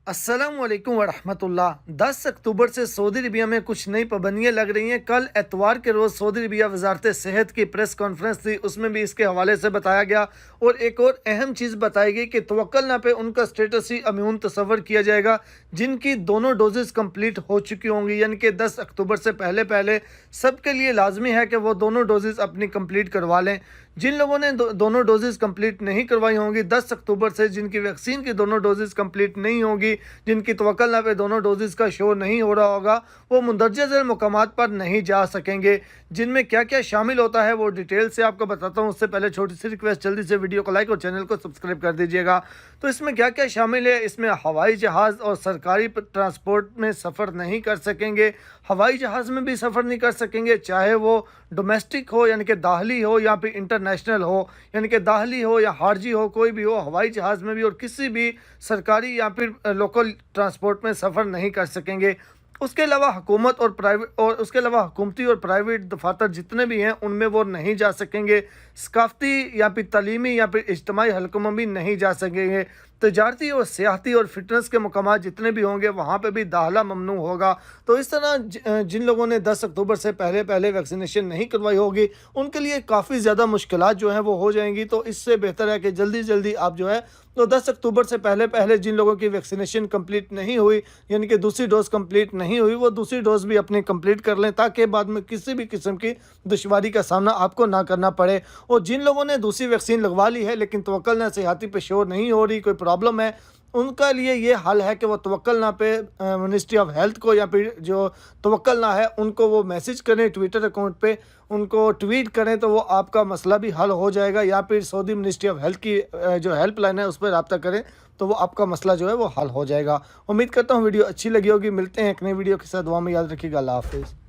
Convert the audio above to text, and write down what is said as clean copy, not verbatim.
अस्सलामुअलैकुम वरहमतुल्लाह। 10 अक्टूबर से Saudi Arabia में कुछ नई पाबंदियाँ लग रही हैं। कल एतवार के रोज़ सऊदी अरबिया वजारत सेहत की प्रेस कॉन्फ्रेंस थी, उसमें भी इसके हवाले से बताया गया और एक और अहम चीज़ बताई गई कि तवक्कलना पे उनका स्टेटस ही इम्यून तस्वर किया जाएगा जिनकी दोनों डोजेज़ कंप्लीट हो चुकी होंगी, यानी कि 10 अक्टूबर से पहले पहले सबके लिए लाजमी है कि वो दोनों डोजेज़ अपनी कंप्लीट करवा लें। जिन लोगों ने दोनों डोजेज़ कंप्लीट नहीं करवाई होंगी 10 अक्टूबर से, जिनकी वैक्सीन की दोनों डोजेज़ कंप्लीट नहीं होगी, जिनकी तवक्कलना पे दोनों डोजेज़ का शो नहीं हो रहा होगा, वो मुंदरजा झैल मकामात पर नहीं जा सकेंगे। जिनमें क्या क्या शामिल होता है वो डिटेल से आपको बताता हूँ। उससे पहले छोटी सी रिक्वेस्ट, जल्दी से वीडियो को लाइक और चैनल को सब्सक्राइब कर दीजिएगा। तो इसमें क्या क्या शामिल है, इसमें हवाई जहाज़ और सरकारी ट्रांसपोर्ट में सफ़र नहीं कर सकेंगे। हवाई जहाज़ में भी सफ़र नहीं कर सकेंगे, चाहे वो डोमेस्टिक हो यानी कि दाखिली हो या फिर इंटरनेशनल हो, यानी कि दाखिली हो या खारजी हो, कोई भी हो, हवाई जहाज़ में भी और किसी भी सरकारी या फिर लोकल ट्रांसपोर्ट में सफ़र नहीं कर सकेंगे। उसके अलावा हुकूमत और प्राइवेट और उसके अलावा हुकूमती और प्राइवेट दफातर जितने भी हैं उनमें वो नहीं जा सकेंगे। सकाफ़ती या फिर तालीमी या फिर इज्तिमाई हलकों में भी नहीं जा सकेंगे। तजारती और सियाहती और फिटनेस के मकामात जितने भी होंगे वहाँ पे भी दाखिला ममनू होगा। तो इस तरह जिन लोगों ने 10 अक्टूबर से पहले पहले वैक्सीनेशन नहीं करवाई होगी उनके लिए काफ़ी ज़्यादा मुश्किलात जो हैं वो हो जाएंगी। तो इससे बेहतर है कि जल्दी जल्दी आप जो है तो 10 अक्टूबर से पहले पहले जिन लोगों की वैक्सीनेशन कंप्लीट नहीं हुई, यानी कि दूसरी डोज़ कंप्लीट नहीं हुई, वो दूसरी डोज़ भी अपनी कंप्लीट कर लें ताकि बाद में किसी भी किस्म की दुश्वारी का सामना आपको ना करना पड़े। और जिन लोगों ने दूसरी वैक्सीन लगवा ली है लेकिन तवक्कलना सेहती पे शो नहीं हो रही, कोई प्रॉब्लम है, उनका लिए ये हल है कि वो तवक्कलना पे मिनिस्ट्री ऑफ हेल्थ को या फिर जो तवक्कलना है उनको वो मैसेज करें ट्विटर अकाउंट पे, उनको ट्वीट करें तो वो आपका मसला भी हल हो जाएगा। या फिर सऊदी मिनिस्ट्री ऑफ हेल्थ की जो हेल्पलाइन है उस पर रब्ता करें तो वो आपका मसला जो है वो हल हो जाएगा। उम्मीद करता हूँ वीडियो अच्छी लगी होगी। मिलते हैं एक नई वीडियो के साथ, दुआ में याद रखिएगा। अल्लाह हाफिज़।